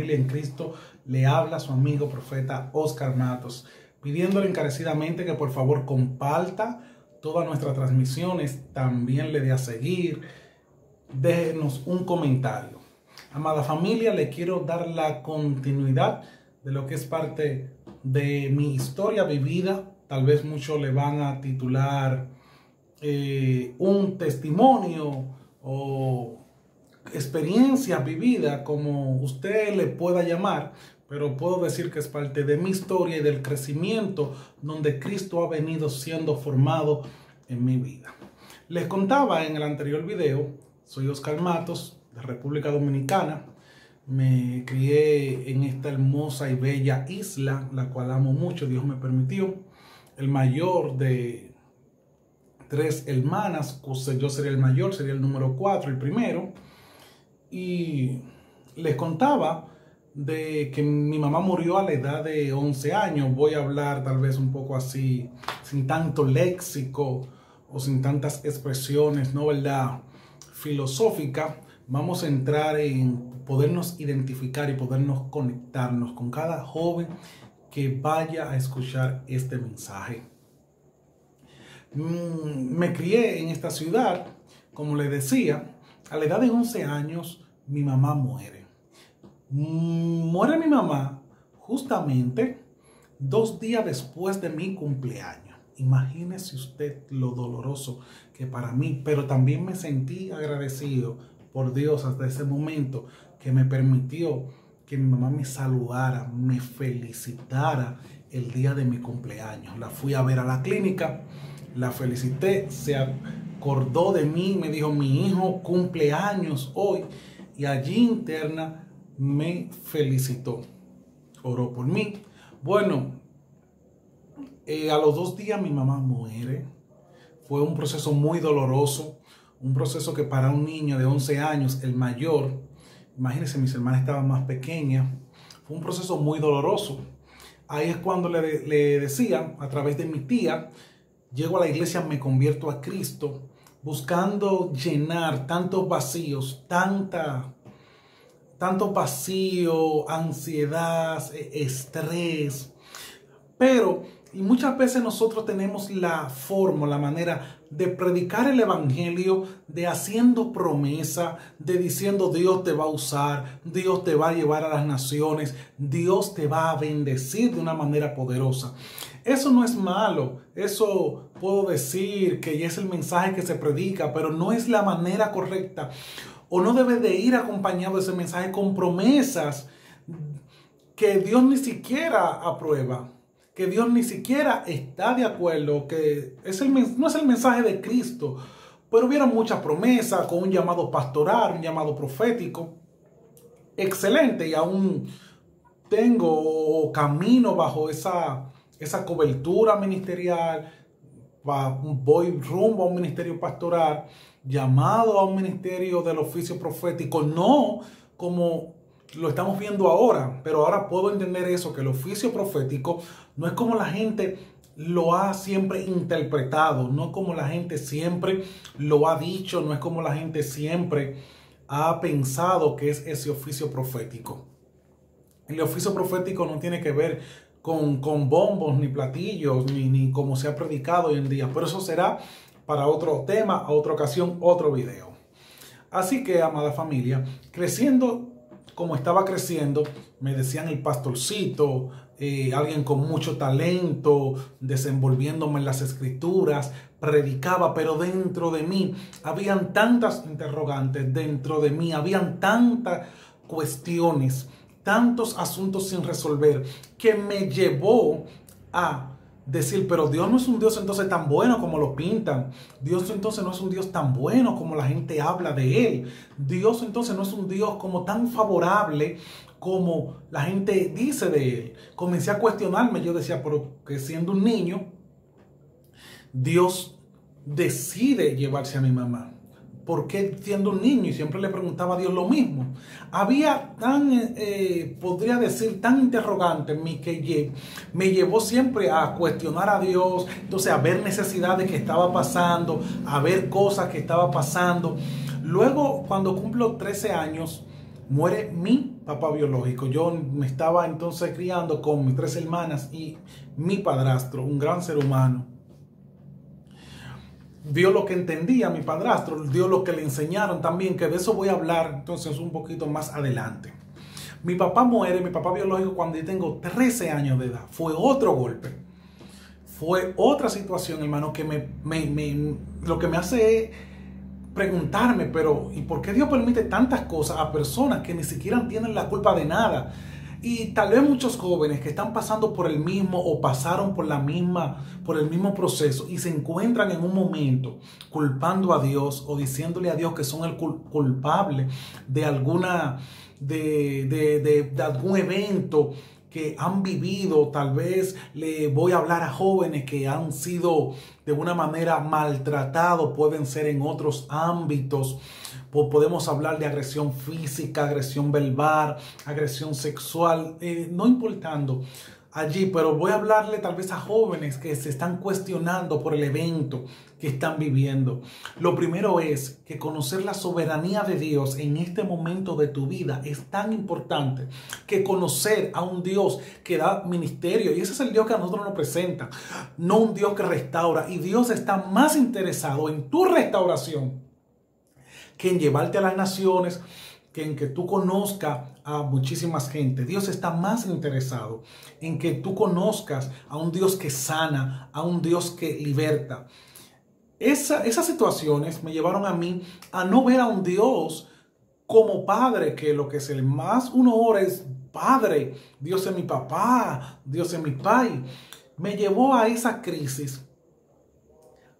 familia en Cristo, le habla su amigo profeta Oscar Matos, pidiéndole encarecidamente que por favor comparta todas nuestras transmisiones, también le dé a seguir, déjenos un comentario. Amada familia, le quiero dar la continuidad de lo que es parte de mi historia vivida. Tal vez muchos le van a titular un testimonio o experiencia vivida, como usted le pueda llamar, pero puedo decir que es parte de mi historia y del crecimiento donde Cristo ha venido siendo formado en mi vida. Les contaba en el anterior video, soy Oscar Matos, de República Dominicana. Me crié en esta hermosa y bella isla, la cual amo mucho, Dios me permitió. El mayor de 3 hermanas, yo sería el mayor, sería el número 4, el primero. Y les contaba de que mi mamá murió a la edad de 11 años. Voy a hablar tal vez un poco así, sin tanto léxico o sin tantas expresiones, ¿no? ¿Verdad? Filosófica. Vamos a entrar en podernos identificar y podernos conectarnos con cada joven que vaya a escuchar este mensaje. Me crié en esta ciudad, como les decía, a la edad de 11 años mi mamá muere. Muere mi mamá justamente 2 días después de mi cumpleaños. Imagínese usted lo doloroso que para mí, pero también me sentí agradecido por Dios hasta ese momento que me permitió que mi mamá me saludara, me felicitara el día de mi cumpleaños. La fui a ver a la clínica, la felicité, se acordó de mí, me dijo: mi hijo cumple años hoy, y allí interna me felicitó, oró por mí. Bueno, a los 2 días mi mamá muere. Fue un proceso muy doloroso, un proceso que para un niño de 11 años, el mayor, imagínense, mis hermanas estaban más pequeñas, fue un proceso muy doloroso. Ahí es cuando le decía, a través de mi tía, llego a la iglesia, me convierto a Cristo, buscando llenar tantos vacíos, tanto vacío, ansiedad, estrés. Pero y muchas veces nosotros tenemos la forma, la manera de predicar el evangelio, de haciendo promesa, de diciendo: Dios te va a usar, Dios te va a llevar a las naciones, Dios te va a bendecir de una manera poderosa. Eso no es malo, eso puedo decir que ya es el mensaje que se predica, pero no es la manera correcta, o no debe de ir acompañado ese mensaje con promesas que Dios ni siquiera aprueba, que Dios ni siquiera está de acuerdo, que no es el mensaje de Cristo. Pero hubieron muchas promesas con un llamado pastoral, un llamado profético, excelente, y aún tengo camino bajo esa cobertura ministerial. Voy rumbo a un ministerio pastoral, llamado a un ministerio del oficio profético, no como lo estamos viendo ahora, pero ahora puedo entender eso, que el oficio profético no es como la gente lo ha siempre interpretado, no como la gente siempre lo ha dicho, no es como la gente siempre ha pensado que es ese oficio profético. El oficio profético no tiene que ver con bombos, ni platillos, ni como se ha predicado hoy en día, pero eso será para otro tema, a otra ocasión, otro video. Así que, amada familia, creciendo como estaba creciendo, me decían el pastorcito, alguien con mucho talento, desenvolviéndome en las escrituras, predicaba, pero dentro de mí habían tantas interrogantes, dentro de mí habían tantas cuestiones, tantos asuntos sin resolver, que me llevó a decir: pero Dios no es un Dios entonces tan bueno como lo pintan. Dios entonces no es un Dios tan bueno como la gente habla de él. Dios entonces no es un Dios como tan favorable como la gente dice de él. Comencé a cuestionarme. Yo decía: pero que siendo un niño, Dios decide llevarse a mi mamá. ¿Por qué siendo un niño? Y siempre le preguntaba a Dios lo mismo. Había podría decir, tan interrogante en mí que me llevó siempre a cuestionar a Dios, entonces a ver necesidades que estaba pasando, a ver cosas que estaba pasando. Luego, cuando cumplo 13 años, muere mi papá biológico. Yo me estaba entonces criando con mis 3 hermanas y mi padrastro, un gran ser humano. Dio lo que entendía mi padrastro, dio lo que le enseñaron también, que de eso voy a hablar entonces un poquito más adelante. Mi papá muere, mi papá biológico, cuando yo tengo 13 años de edad. Fue otro golpe. Fue otra situación, hermano, que lo que me hace es preguntarme, pero ¿y por qué Dios permite tantas cosas a personas que ni siquiera tienen la culpa de nada? Y tal vez muchos jóvenes que están pasando por el mismo o pasaron por el mismo proceso y se encuentran en un momento culpando a Dios o diciéndole a Dios que son el culpable de algún evento que han vivido. Tal vez le voy a hablar a jóvenes que han sido de una manera maltratados, pueden ser en otros ámbitos. Podemos hablar de agresión física, agresión verbal, agresión sexual, no importando allí, pero voy a hablarle tal vez a jóvenes que se están cuestionando por el evento que están viviendo. Lo primero es que conocer la soberanía de Dios en este momento de tu vida es tan importante que conocer a un Dios que da ministerio, y ese es el Dios que a nosotros nos presenta, no un Dios que restaura. Y Dios está más interesado en tu restauración que en llevarte a las naciones, que en que tú conozcas a muchísimas gente. Dios está más interesado en que tú conozcas a un Dios que sana, a un Dios que liberta. Esas situaciones me llevaron a mí a no ver a un Dios como padre, que lo que es el más uno ora es Padre, Dios es mi papá, Dios es mi pai. Me llevó a esa crisis,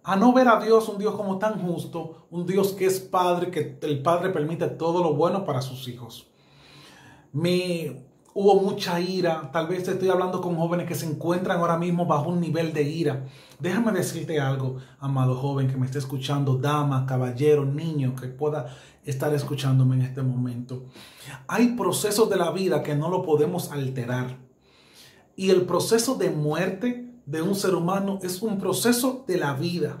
a no ver a Dios, un Dios como tan justo, un Dios que es Padre, que el Padre permite todo lo bueno para sus hijos. Hubo mucha ira. Tal vez estoy hablando con jóvenes que se encuentran ahora mismo bajo un nivel de ira. Déjame decirte algo, amado joven que me esté escuchando, dama, caballero, niño que pueda estar escuchándome en este momento. Hay procesos de la vida que no lo podemos alterar. Y el proceso de muerte de un ser humano es un proceso de la vida.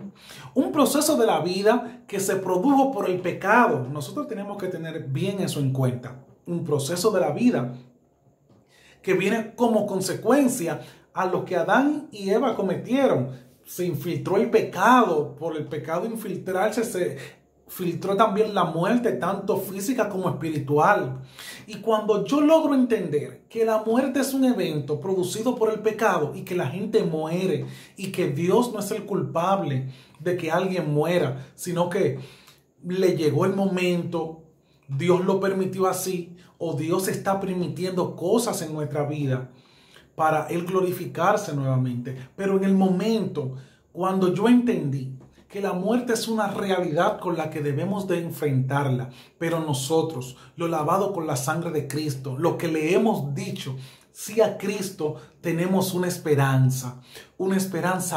Un proceso de la vida que se produjo por el pecado. Nosotros tenemos que tener bien eso en cuenta. Un proceso de la vida que viene como consecuencia a lo que Adán y Eva cometieron. Se infiltró el pecado. Por el pecado infiltrarse se filtró también la muerte, tanto física como espiritual. Y cuando yo logro entender que la muerte es un evento producido por el pecado y que la gente muere y que Dios no es el culpable de que alguien muera, sino que le llegó el momento, Dios lo permitió así, o Dios está permitiendo cosas en nuestra vida para Él glorificarse nuevamente. Pero en el momento, cuando yo entendí que la muerte es una realidad con la que debemos de enfrentarla, pero nosotros, lo lavado con la sangre de Cristo, lo que le hemos dicho, sí a Cristo, tenemos una esperanza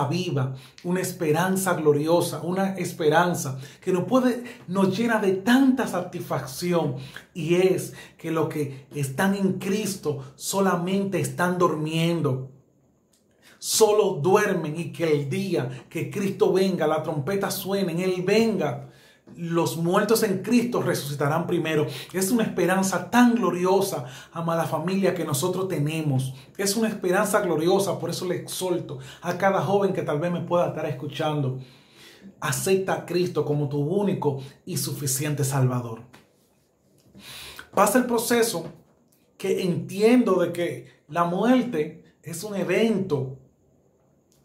viva, una esperanza gloriosa, una esperanza que nos llena de tanta satisfacción, y es que los que están en Cristo solamente están durmiendo. Solo duermen, y que el día que Cristo venga, la trompeta suene, en Él venga, los muertos en Cristo resucitarán primero. Es una esperanza tan gloriosa, amada familia, que nosotros tenemos. Es una esperanza gloriosa. Por eso le exhorto a cada joven que tal vez me pueda estar escuchando: acepta a Cristo como tu único y suficiente Salvador. Pasa el proceso que entiendo de que la muerte es un evento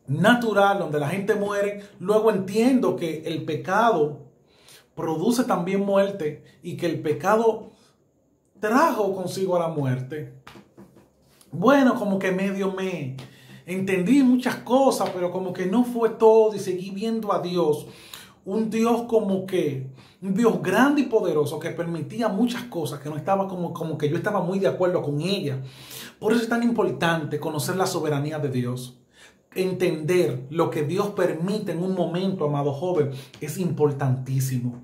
natural donde la gente muere. Luego entiendo que el pecado produce también muerte y que el pecado trajo consigo a la muerte. Bueno, como que medio me entendí muchas cosas, pero como que no fue todo, y seguí viendo a Dios, un Dios como que un Dios grande y poderoso que permitía muchas cosas que no estaba como que yo estaba muy de acuerdo con ella. Por eso es tan importante conocer la soberanía de Dios. Entender lo que Dios permite en un momento, amado joven, es importantísimo.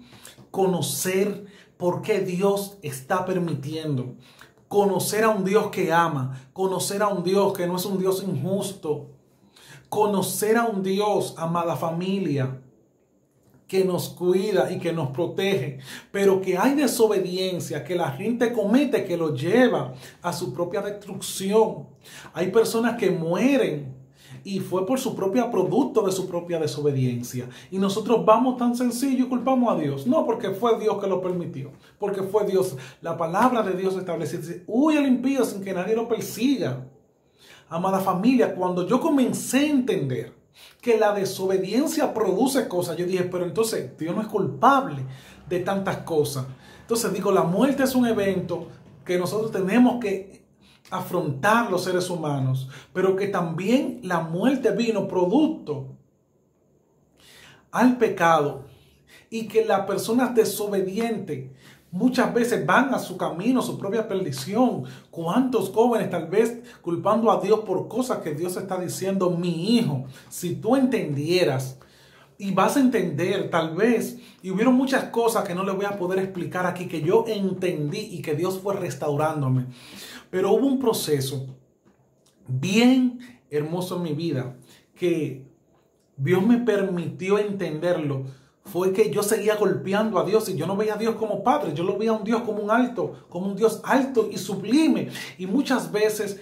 Conocer por qué Dios está permitiendo. Conocer a un Dios que ama. Conocer a un Dios que no es un Dios injusto. Conocer a un Dios, amada familia, que nos cuida y que nos protege, pero que hay desobediencia que la gente comete que lo lleva a su propia destrucción. Hay personas que mueren y fue por su propio producto de su propia desobediencia. Y nosotros vamos tan sencillo y culpamos a Dios. No porque fue Dios que lo permitió, porque fue Dios. La palabra de Dios establece, dice, huye al impío sin que nadie lo persiga. Amada familia, cuando yo comencé a entender que la desobediencia produce cosas, yo dije, pero entonces Dios no es culpable de tantas cosas. Entonces digo, la muerte es un evento que nosotros tenemos que afrontar los seres humanos, pero que también la muerte vino producto al pecado y que las personas desobedientes muchas veces van a su camino, a su propia perdición. ¿Cuántos jóvenes tal vez culpando a Dios por cosas que Dios está diciendo? Mi hijo, si tú entendieras, y vas a entender tal vez, y hubieron muchas cosas que no les voy a poder explicar aquí, que yo entendí y que Dios fue restaurándome. Pero hubo un proceso bien hermoso en mi vida que Dios me permitió entenderlo. Fue que yo seguía golpeando a Dios y yo no veía a Dios como Padre, yo lo veía a un Dios como un Dios alto y sublime. Y muchas veces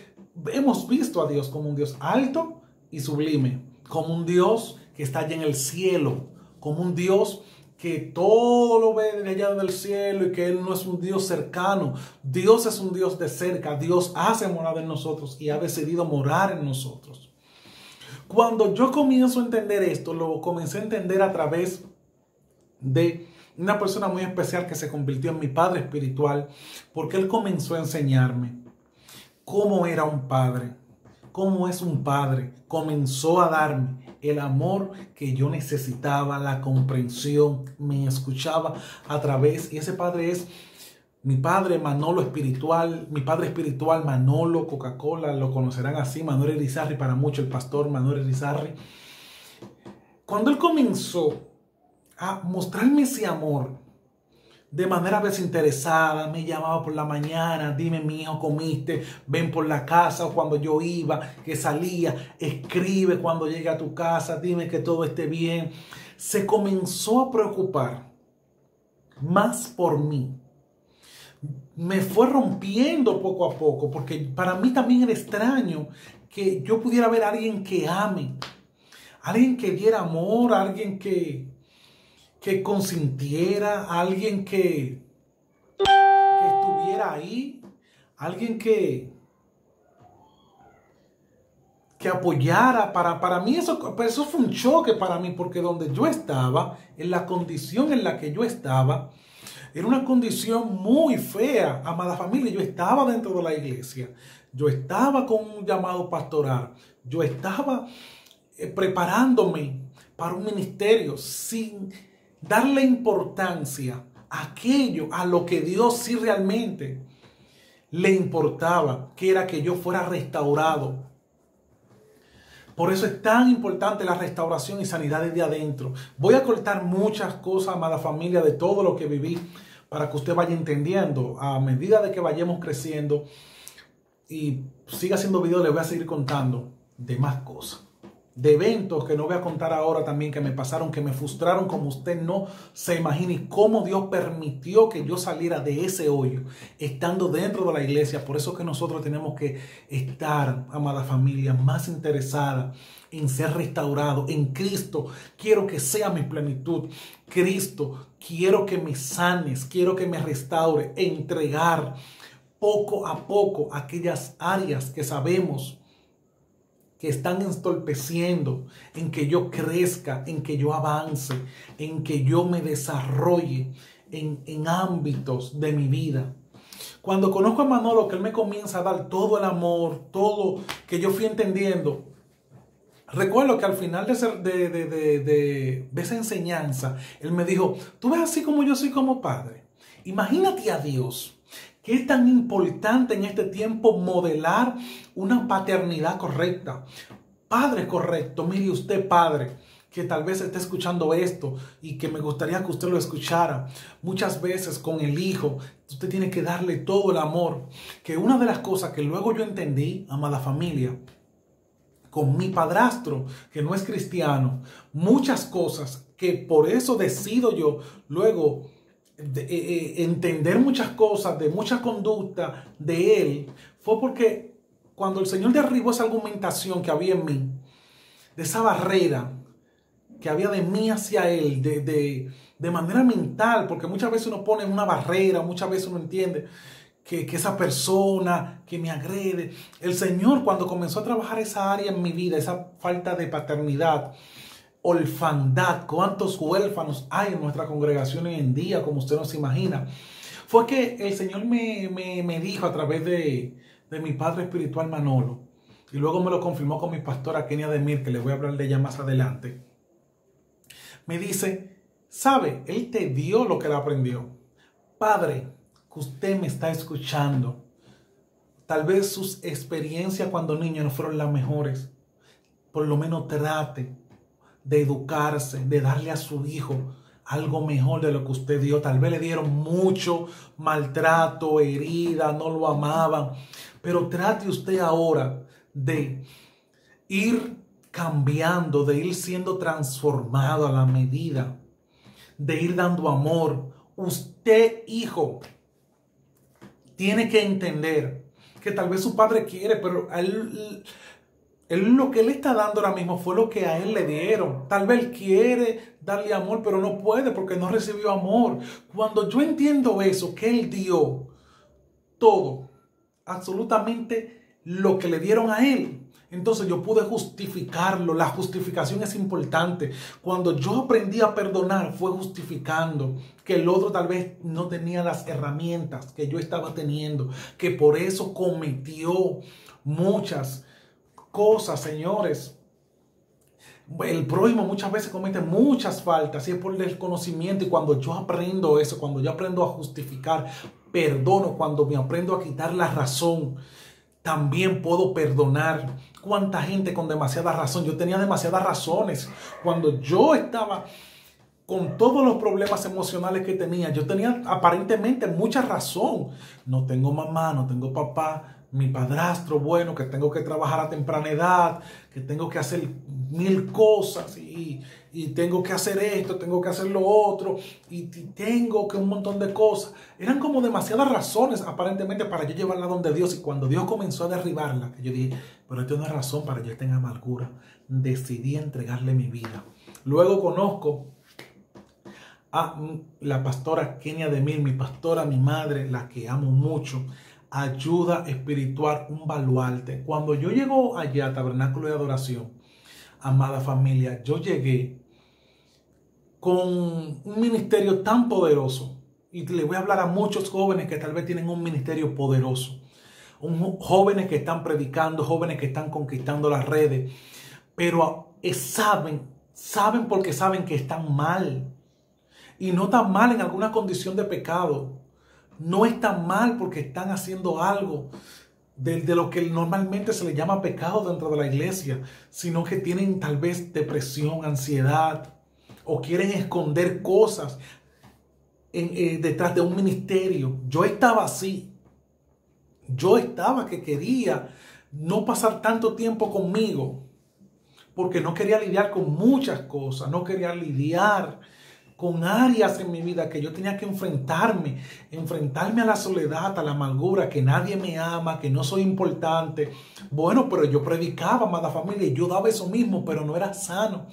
hemos visto a Dios como un Dios alto y sublime, como un Dios que está allá en el cielo, como un Dios que todo lo ve desde allá del cielo y que Él no es un Dios cercano. Dios es un Dios de cerca. Dios hace morada en nosotros y ha decidido morar en nosotros. Cuando yo comienzo a entender esto, lo comencé a entender a través de una persona muy especial que se convirtió en mi padre espiritual, porque él comenzó a enseñarme cómo era un padre, cómo es un padre. Comenzó a darme el amor que yo necesitaba, la comprensión, me escuchaba a través, y ese padre es mi padre Manolo espiritual, mi padre espiritual Manolo Coca-Cola, lo conocerán así, Manuel Irizarry, para mucho el pastor Manuel Irizarry. Cuando él comenzó a mostrarme ese amor de manera desinteresada, me llamaba por la mañana, dime mi hijo, comiste, ven por la casa, o cuando yo iba, que salía, escribe cuando llegue a tu casa, dime que todo esté bien. Se comenzó a preocupar más por mí. Me fue rompiendo poco a poco, porque para mí también era extraño que yo pudiera ver a alguien que ame, alguien que diera amor, alguien que consintiera, alguien que estuviera ahí, alguien que apoyara. Para mí eso fue un choque para mí, porque donde yo estaba, en la condición en la que yo estaba, era una condición muy fea, amada familia. Yo estaba dentro de la iglesia, yo estaba con un llamado pastoral, yo estaba preparándome para un ministerio sin darle importancia a aquello, a lo que Dios sí realmente le importaba, que era que yo fuera restaurado. Por eso es tan importante la restauración y sanidad desde adentro. Voy a cortar muchas cosas, amada familia, de todo lo que viví, para que usted vaya entendiendo. A medida de que vayamos creciendo y siga haciendo videos, les voy a seguir contando de más cosas, de eventos que no voy a contar ahora también, que me pasaron, que me frustraron como usted no se imagina, y cómo Dios permitió que yo saliera de ese hoyo estando dentro de la iglesia. Por eso que nosotros tenemos que estar, amada familia, más interesada en ser restaurado en Cristo. Quiero que sea mi plenitud. Cristo, quiero que me sanes, quiero que me restaure, entregar poco a poco aquellas áreas que sabemos que están entorpeciendo en que yo crezca, en que yo avance, en que yo me desarrolle en ámbitos de mi vida. Cuando conozco a Manolo, que él me comienza a dar todo el amor, todo que yo fui entendiendo, recuerdo que al final de esa enseñanza, él me dijo, tú ves así como yo soy como padre. Imagínate a Dios, que es tan importante en este tiempo modelar una paternidad correcta. Padre correcto. Mire usted, padre, que tal vez esté escuchando esto y que me gustaría que usted lo escuchara. Muchas veces con el hijo, usted tiene que darle todo el amor. Que una de las cosas que luego yo entendí, amada familia, con mi padrastro, que no es cristiano, muchas cosas que por eso decido yo luego entender muchas cosas, de mucha conducta de él, fue porque cuando el Señor derribó esa argumentación que había en mí, de esa barrera que había de mí hacia él, de manera mental, porque muchas veces uno pone una barrera, muchas veces uno entiende que esa persona que me agrede, el Señor cuando comenzó a trabajar esa área en mi vida, esa falta de paternidad, orfandad, cuántos huérfanos hay en nuestra congregación hoy en día, como usted no se imagina, fue que el Señor me dijo a través de mi padre espiritual Manolo, y luego me lo confirmó con mi pastora Kenia Demir, que le voy a hablar de ella más adelante. Me dice, ¿sabe? Él te dio lo que él aprendió. Padre, que usted me está escuchando, tal vez sus experiencias cuando niño no fueron las mejores. Por lo menos trate de educarse, de darle a su hijo algo mejor de lo que usted dio. Tal vez le dieron mucho maltrato, herida, no lo amaban. Pero trate usted ahora de ir cambiando, de ir siendo transformado a la medida, de ir dando amor. Usted, hijo, tiene que entender que tal vez su padre quiere, pero él lo que él está dando ahora mismo fue lo que a él le dieron. Tal vez él quiere darle amor, pero no puede porque no recibió amor. Cuando yo entiendo eso, que él dio todo, absolutamente lo que le dieron a él, entonces yo pude justificarlo. La justificación es importante. Cuando yo aprendí a perdonar, fue justificando que el otro tal vez no tenía las herramientas que yo estaba teniendo, que por eso cometió muchas cosas, señores. El prójimo muchas veces comete muchas faltas y es por desconocimiento. Y cuando yo aprendo eso, cuando yo aprendo a justificar, perdono, cuando me aprendo a quitar la razón, también puedo perdonar. ¿Cuánta gente con demasiada razón? Yo tenía demasiadas razones. Cuando yo estaba con todos los problemas emocionales que tenía, yo tenía aparentemente mucha razón. No tengo mamá, no tengo papá, mi padrastro, bueno, que tengo que trabajar a temprana edad, que tengo que hacer 1000 cosas y tengo que hacer esto, tengo que hacer lo otro y tengo que un montón de cosas. Eran como demasiadas razones aparentemente para yo llevarla donde Dios, y cuando Dios comenzó a derribarla, que yo dije, pero esto no es razón para yo estar en amargura. Decidí entregarle mi vida. Luego conozco a la pastora Kenia Demir, mi pastora, mi madre, la que amo mucho. Ayuda espiritual, un baluarte. Cuando yo llego allá a Tabernáculo de Adoración, amada familia, yo llegué con un ministerio tan poderoso. Y le voy a hablar a muchos jóvenes que tal vez tienen un ministerio poderoso. Jóvenes que están predicando, jóvenes que están conquistando las redes. Pero saben porque saben que están mal. Y no están mal en alguna condición de pecado. No están mal porque están haciendo algo de lo que normalmente se le llama pecado dentro de la iglesia, sino que tienen tal vez depresión, ansiedad, o quieren esconder cosas detrás de un ministerio. Yo estaba así. Yo estaba que quería no pasar tanto tiempo conmigo, porque no quería lidiar con muchas cosas, no quería lidiar con áreas en mi vida que yo tenía que enfrentarme a la soledad, a la amargura, que nadie me ama, que no soy importante. Bueno, pero yo predicaba, amada familia, y yo daba eso mismo, pero no era sano.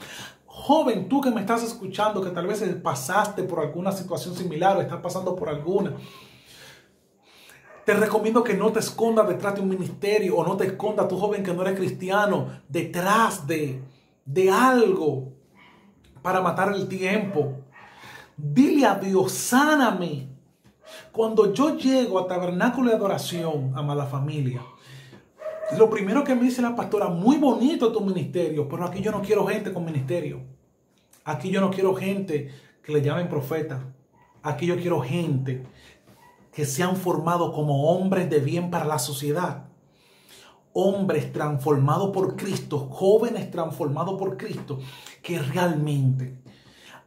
Joven, tú que me estás escuchando, que tal vez pasaste por alguna situación similar o estás pasando por alguna, te recomiendo que no te escondas detrás de un ministerio, o no te escondas, tú joven que no eres cristiano, detrás de algo para matar el tiempo. Dile a Dios, sáname. Cuando yo llego a Tabernáculo de Adoración, amada familia, lo primero que me dice la pastora, muy bonito tu ministerio, pero aquí yo no quiero gente con ministerio. Aquí yo no quiero gente que le llamen profeta. Aquí yo quiero gente que se han formado como hombres de bien para la sociedad. Hombres transformados por Cristo, jóvenes transformados por Cristo, que realmente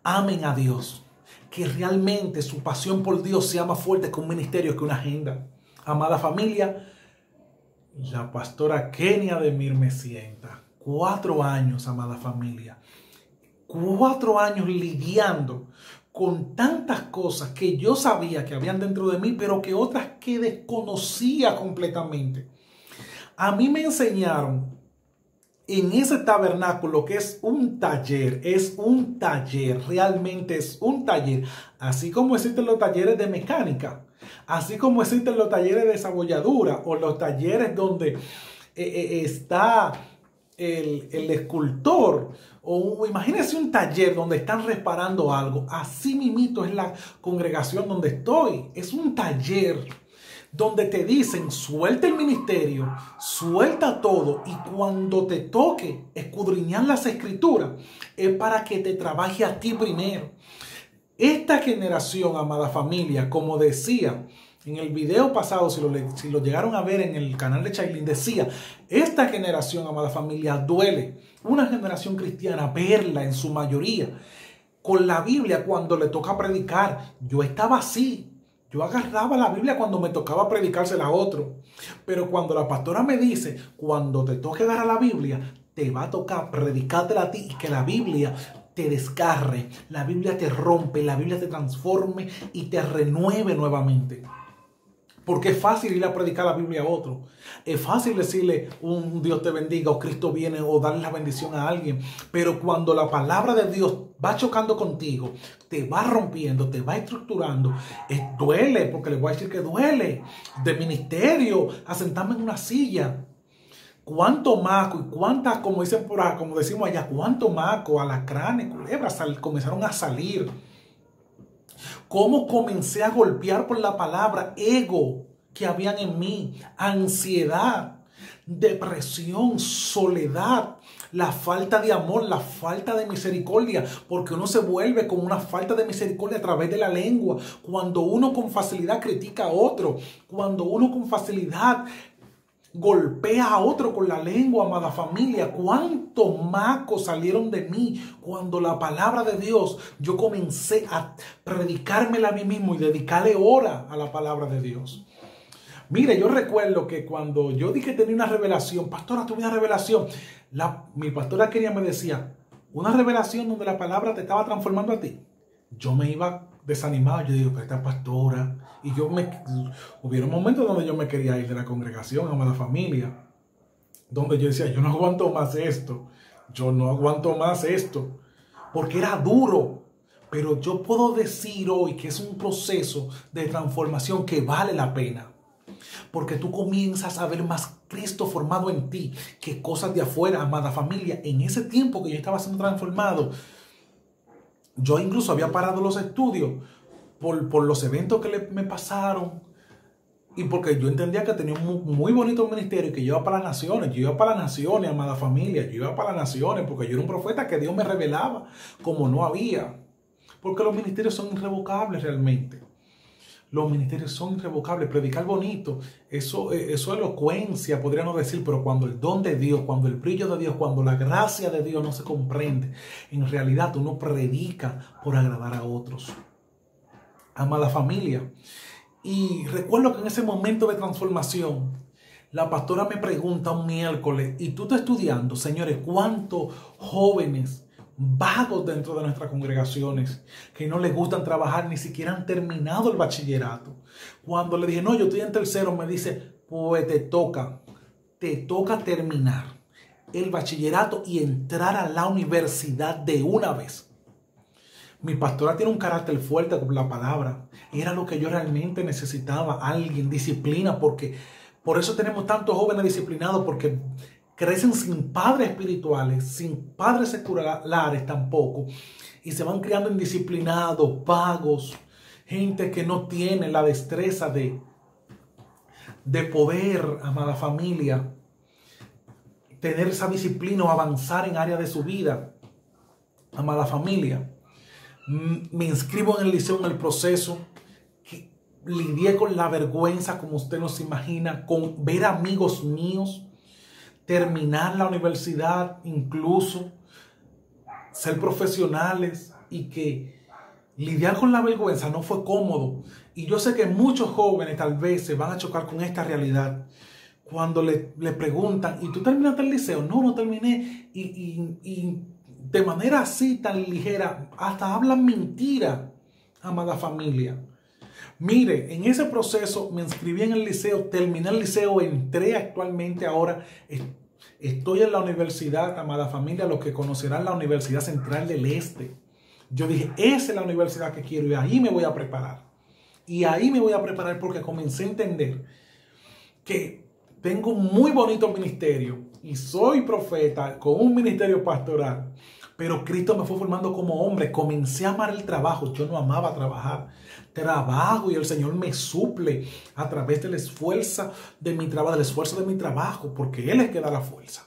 amen a Dios, que realmente su pasión por Dios sea más fuerte que un ministerio, que una agenda. Amada familia, la pastora Kenia Demir me sienta. 4 años, amada familia. 4 años lidiando con tantas cosas que yo sabía que habían dentro de mí, pero que otras que desconocía completamente. A mí me enseñaron en ese tabernáculo que es un taller, realmente es un taller, así como existen los talleres de mecánica, así como existen los talleres de desabolladura o los talleres donde está el escultor, o imagínense un taller donde están reparando algo. Así mismito es la congregación donde estoy. Es un taller donde te dicen, suelta el ministerio, suelta todo, y cuando te toque escudriñar las escrituras, es para que te trabaje a ti primero. Esta generación, amada familia, como decía en el video pasado, si lo llegaron a ver en el canal de Chaylin, decía, esta generación, amada familia, duele. Una generación cristiana, verla en su mayoría con la Biblia cuando le toca predicar. Yo estaba así. Yo agarraba la Biblia cuando me tocaba predicársela a otro. Pero cuando la pastora me dice, cuando te toque agarrar la Biblia, te va a tocar predicártela a ti y que la Biblia te desgarre, la Biblia te rompe, la Biblia te transforme y te renueve nuevamente. Porque es fácil ir a predicar la Biblia a otro. Es fácil decirle un Dios te bendiga o Cristo viene o darle la bendición a alguien. Pero cuando la palabra de Dios va chocando contigo, te va rompiendo, te va estructurando, duele, porque le voy a decir que duele. De ministerio a sentarme en una silla. Cuánto maco y cuántas, como dicen por ahí, como decimos allá, cuánto maco, alacranes, culebras comenzaron a salir. Cómo comencé a golpear por la palabra, ego que habían en mí, ansiedad, depresión, soledad, la falta de amor, la falta de misericordia, porque uno se vuelve con una falta de misericordia a través de la lengua, cuando uno con facilidad critica a otro, cuando uno con facilidad golpea a otro con la lengua, amada familia. Cuántos macos salieron de mí cuando la palabra de Dios, yo comencé a predicármela a mí mismo y dedicarle hora a la palabra de Dios. Mire, yo recuerdo que cuando yo dije que tenía una revelación, pastora, tuve una revelación. Mi pastora quería me decía, una revelación donde la palabra te estaba transformando a ti. Yo me iba desanimado. Yo digo, pero esta pastora. Y hubieron momentos donde yo me quería ir de la congregación, amada familia. Donde yo decía, yo no aguanto más esto. Yo no aguanto más esto. Porque era duro. Pero yo puedo decir hoy que es un proceso de transformación que vale la pena. Porque tú comienzas a ver más Cristo formado en ti que cosas de afuera, amada familia. En ese tiempo que yo estaba siendo transformado, yo incluso había parado los estudios por los eventos que me pasaron y porque yo entendía que tenía un muy bonito ministerio y que yo iba para las naciones. Yo iba para las naciones, amada familia. Yo iba para las naciones porque yo era un profeta que Dios me revelaba como no había. Porque los ministerios son irrevocables realmente. Los ministerios son irrevocables. Predicar bonito, eso es elocuencia, podríamos decir, pero cuando el don de Dios, cuando el brillo de Dios, cuando la gracia de Dios no se comprende, en realidad uno predica por agradar a otros. Amada familia. Y recuerdo que en ese momento de transformación, la pastora me pregunta un miércoles, ¿y tú estás estudiando? Señores, ¿cuántos jóvenes vagos dentro de nuestras congregaciones que no les gustan trabajar, ni siquiera han terminado el bachillerato? Cuando le dije, no, yo estoy en tercero, me dice, pues te toca terminar el bachillerato y entrar a la universidad de una vez. Mi pastora tiene un carácter fuerte con la palabra. Era lo que yo realmente necesitaba, alguien, disciplina, porque por eso tenemos tantos jóvenes disciplinados, porque crecen sin padres espirituales, sin padres seculares tampoco, y se van criando indisciplinados, vagos, gente que no tiene la destreza de poder, amada familia, tener esa disciplina o avanzar en áreas de su vida. Amada familia, me inscribo en el liceo en el proceso, que lidié con la vergüenza, como usted no se imagina, con ver amigos míos terminar la universidad, incluso ser profesionales, y que lidiar con la vergüenza no fue cómodo. Y yo sé que muchos jóvenes tal vez se van a chocar con esta realidad, cuando le preguntan, ¿y tú terminaste el liceo? No, no terminé. Y de manera así tan ligera, hasta hablan mentira, amada familia. Mire, en ese proceso me inscribí en el liceo, terminé el liceo, entré actualmente ahora, estoy en la universidad, amada familia, lo que conocerán la Universidad Central del Este. Yo dije, esa es la universidad que quiero y ahí me voy a preparar. Y ahí me voy a preparar porque comencé a entender que tengo un muy bonito ministerio y soy profeta con un ministerio pastoral. Pero Cristo me fue formando como hombre. Comencé a amar el trabajo. Yo no amaba trabajar. Trabajo y el Señor me suple a través del esfuerzo de mi trabajo, porque Él es que da la fuerza.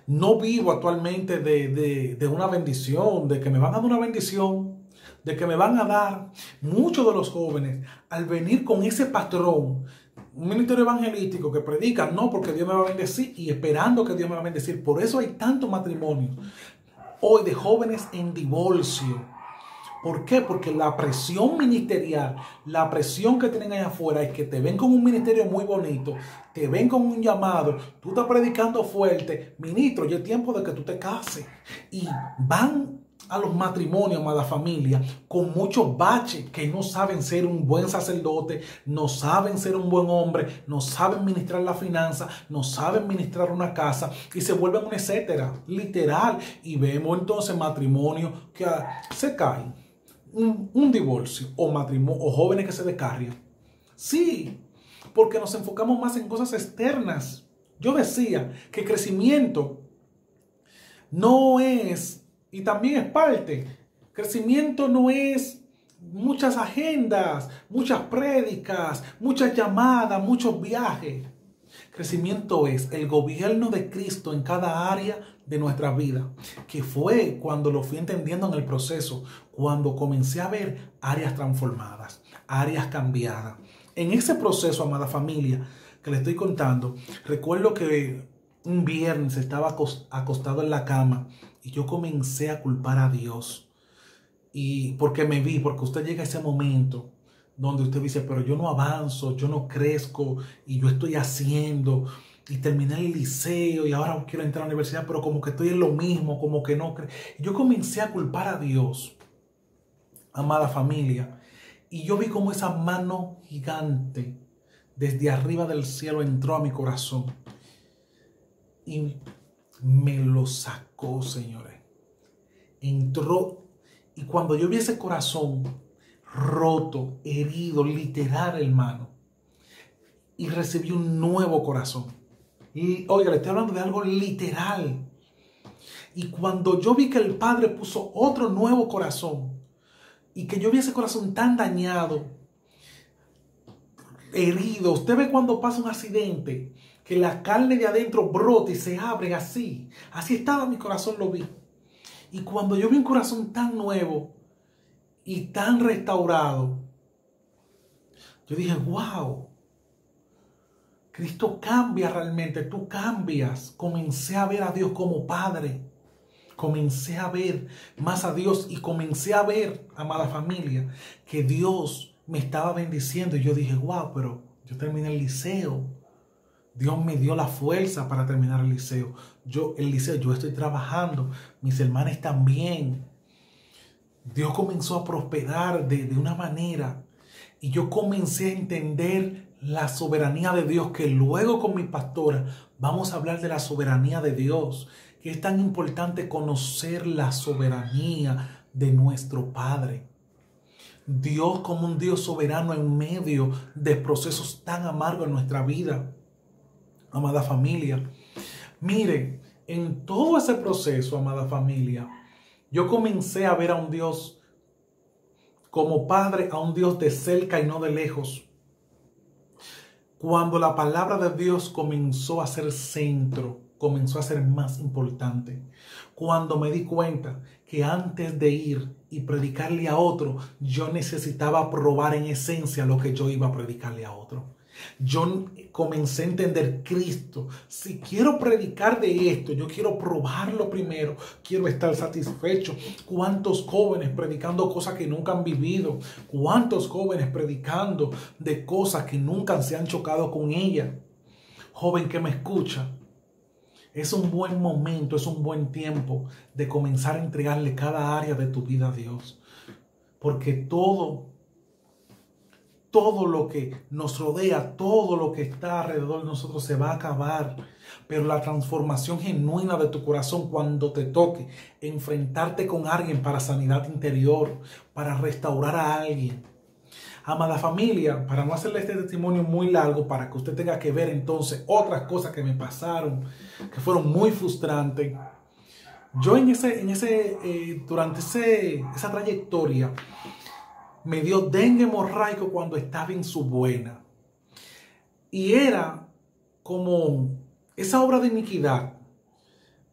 No vivo actualmente de una bendición, de que me van a dar una bendición, de que me van a dar. Muchos de los jóvenes, al venir con ese patrón, un ministerio evangelístico que predica, no, porque Dios me va a bendecir y esperando que Dios me va a bendecir. Por eso hay tantos matrimonios hoy de jóvenes en divorcio. ¿Por qué? Porque la presión ministerial, la presión que tienen allá afuera es que te ven con un ministerio muy bonito, te ven con un llamado, tú estás predicando fuerte, ministro, ya es tiempo de que tú te cases. Y van a los matrimonios, amada familia, con muchos baches, que no saben ser un buen sacerdote, no saben ser un buen hombre, no saben ministrar la finanza, no saben ministrar una casa y se vuelven un etcétera, literal. Y vemos entonces matrimonios que se caen, un divorcio o jóvenes que se descarrian. Sí, porque nos enfocamos más en cosas externas. Yo decía que crecimiento no es, y también es parte, crecimiento no es muchas agendas, muchas prédicas, muchas llamadas, muchos viajes. Crecimiento es el gobierno de Cristo en cada área de nuestra vida, que fue cuando lo fui entendiendo en el proceso, cuando comencé a ver áreas transformadas, áreas cambiadas. En ese proceso, amada familia, que le estoy contando, recuerdo que un viernes estaba acostado en la cama y yo comencé a culpar a Dios. Y porque usted llega a ese momento donde usted dice, pero yo no avanzo, yo no crezco y yo estoy haciendo y terminé el liceo y ahora quiero entrar a la universidad, pero como que estoy en lo mismo, como que no. Yo comencé a culpar a Dios, amada familia, y yo vi como esa mano gigante desde arriba del cielo entró a mi corazón y me lo sacó, señores. Entró y cuando yo vi ese corazón roto, herido, literal, hermano, y recibí un nuevo corazón. Y oiga, le estoy hablando de algo literal. Y cuando yo vi que el Padre puso otro nuevo corazón y que yo vi ese corazón tan dañado, herido, usted ve cuando pasa un accidente que la carne de adentro brota y se abre así. Así estaba mi corazón, lo vi. Y cuando yo vi un corazón tan nuevo y tan restaurado, yo dije, wow, Cristo cambia realmente, tú cambias. Comencé a ver a Dios como Padre. Comencé a ver más a Dios y comencé a ver, amada familia, que Dios me estaba bendiciendo. Y yo dije, wow, pero yo terminé el liceo. Dios me dio la fuerza para terminar el liceo. Yo estoy trabajando, mis hermanas también. Dios comenzó a prosperar de una manera y yo comencé a entender la soberanía de Dios, que luego con mi pastora vamos a hablar de la soberanía de Dios, que es tan importante conocer la soberanía de nuestro Padre. Dios como un Dios soberano en medio de procesos tan amargos en nuestra vida. Amada familia, miren, en todo ese proceso, amada familia, yo comencé a ver a un Dios como Padre, a un Dios de cerca y no de lejos. Cuando la palabra de Dios comenzó a ser centro, comenzó a ser más importante. Cuando me di cuenta que antes de ir y predicarle a otro, yo necesitaba probar en esencia lo que yo iba a predicarle a otro. Yo comencé a entender Cristo. Si quiero predicar de esto, yo quiero probarlo primero. Quiero estar satisfecho. ¿Cuántos jóvenes predicando cosas que nunca han vivido? ¿Cuántos jóvenes predicando de cosas que nunca se han chocado con ellas? Joven que me escucha, es un buen momento, es un buen tiempo de comenzar a entregarle cada área de tu vida a Dios. Porque todo lo que nos rodea, todo lo que está alrededor de nosotros se va a acabar. Pero la transformación genuina de tu corazón cuando te toque enfrentarte con alguien para sanidad interior, para restaurar a alguien. Amada familia, para no hacerle este testimonio muy largo, para que usted tenga que ver entonces otras cosas que me pasaron, que fueron muy frustrantes. Yo durante esa trayectoria, me dio dengue hemorrágico cuando estaba en su buena. Y era como esa obra de iniquidad.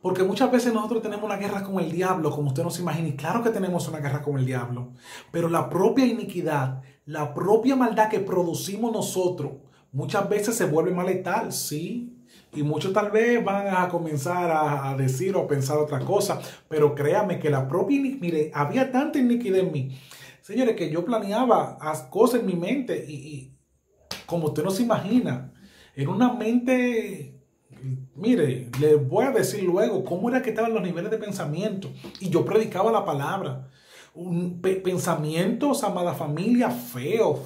Porque muchas veces nosotros tenemos una guerra con el diablo, como usted no se imagina. Y claro que tenemos una guerra con el diablo. Pero la propia iniquidad, la propia maldad que producimos nosotros, muchas veces se vuelve más letal, sí. Y muchos tal vez van a comenzar a decir o a pensar otra cosa. Pero créame que la propia iniquidad, mire, había tanta iniquidad en mí, señores, que yo planeaba cosas en mi mente y como usted no se imagina, en una mente, mire, les voy a decir luego cómo era que estaban los niveles de pensamiento. Y yo predicaba la palabra. Pensamientos, amada familia, feo.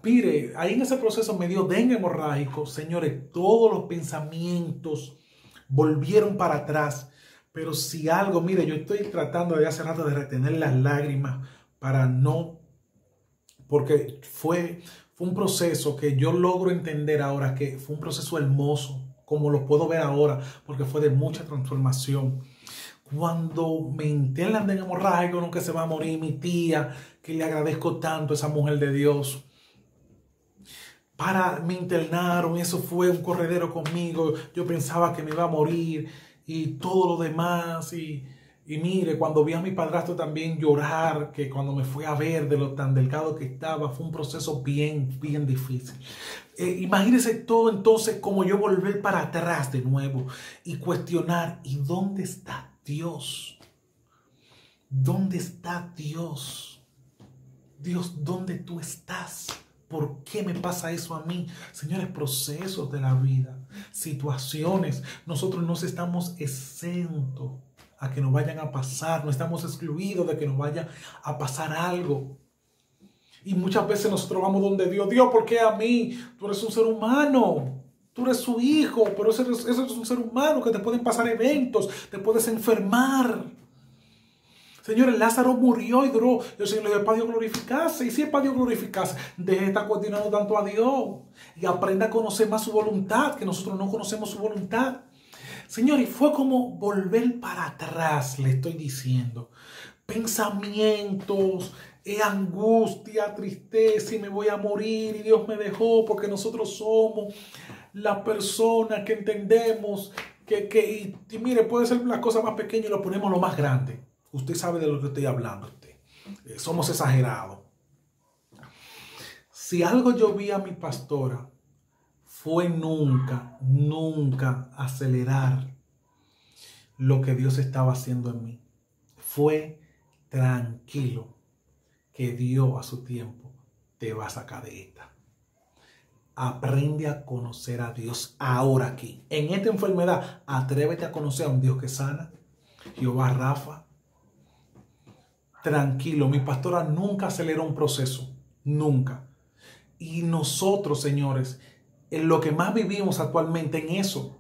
Mire, ahí en ese proceso me dio dengue hemorrágico. Señores, todos los pensamientos volvieron para atrás. Pero si algo, mire, yo estoy tratando de hace rato de retener las lágrimas para no, porque fue un proceso que yo logro entender ahora, que fue un proceso hermoso, como lo puedo ver ahora, porque fue de mucha transformación. Cuando me internan de hemorrágico, no que se va a morir mi tía, que le agradezco tanto a esa mujer de Dios. Me internaron, eso fue un corredero conmigo, yo pensaba que me iba a morir. Y todo lo demás, y mire, cuando vi a mi padrastro también llorar, que cuando me fui a ver de lo tan delgado que estaba, fue un proceso bien difícil. Imagínense todo entonces como yo volver para atrás de nuevo y cuestionar, ¿y dónde está Dios? ¿Dónde está Dios? Dios, ¿dónde tú estás? ¿Por qué me pasa eso a mí? Señores, procesos de la vida, situaciones. Nosotros no estamos exentos a que nos vayan a pasar. No estamos excluidos de que nos vaya a pasar algo. Y muchas veces nosotros vamos donde Dios. Dios, ¿por qué a mí? Tú eres un ser humano. Tú eres su hijo, pero ese es un ser humano que te pueden pasar eventos. Te puedes enfermar. Señores, Lázaro murió y duró. El Señor le dijo, es para Dios glorificarse. Y si es para Dios glorificarse, deje de estar cuestionando tanto a Dios. Y aprenda a conocer más su voluntad, que nosotros no conocemos su voluntad. Señores, fue como volver para atrás, le estoy diciendo. Pensamientos, angustia, tristeza, y me voy a morir, y Dios me dejó, porque nosotros somos las personas que entendemos y mire, puede ser las cosas más pequeñas y lo ponemos lo más grande. Usted sabe de lo que estoy hablando. Somos exagerados. Si algo yo vi a mi pastora fue nunca acelerar lo que Dios estaba haciendo en mí. Fue tranquilo, que Dios a su tiempo te va a sacar de esta. Aprende a conocer a Dios ahora aquí. En esta enfermedad, atrévete a conocer a un Dios que sana. Jehová Rafa. Tranquilo, mi pastora nunca aceleró un proceso, nunca. Y nosotros, señores, en lo que más vivimos actualmente en eso,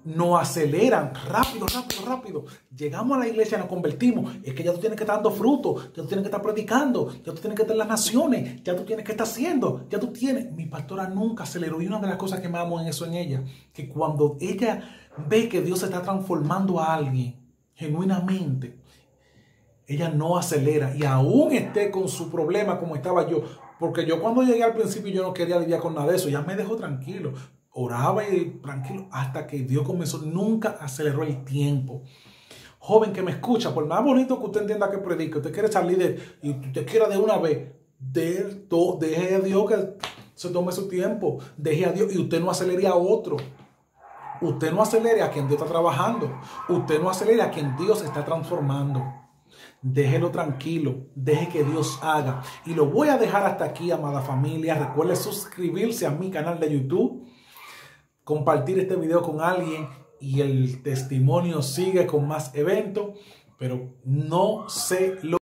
nos aceleran rápido. Llegamos a la iglesia, nos convertimos. Es que ya tú tienes que estar dando fruto, ya tú tienes que estar predicando, ya tú tienes que estar en las naciones, ya tú tienes que estar haciendo, ya tú tienes. Mi pastora nunca aceleró. Y una de las cosas que me amo en eso en ella, que cuando ella ve que Dios está transformando a alguien genuinamente, ella no acelera y aún esté con su problema como estaba yo. Porque yo cuando llegué al principio yo no quería lidiar con nada de eso. Ya me dejó tranquilo. Oraba y tranquilo hasta que Dios comenzó. Nunca aceleró el tiempo. Joven que me escucha, por más bonito que usted entienda que predique, usted quiere salir y usted quiera de una vez, Deje a Dios que se tome su tiempo. Deje a Dios y usted no acelere a otro. Usted no acelere a quien Dios está trabajando. Usted no acelere a quien Dios está transformando. Déjelo tranquilo. Deje que Dios haga. Y lo voy a dejar hasta aquí, amada familia. Recuerde suscribirse a mi canal de YouTube. Compartir este video con alguien. Y el testimonio sigue con más eventos. Pero no se lo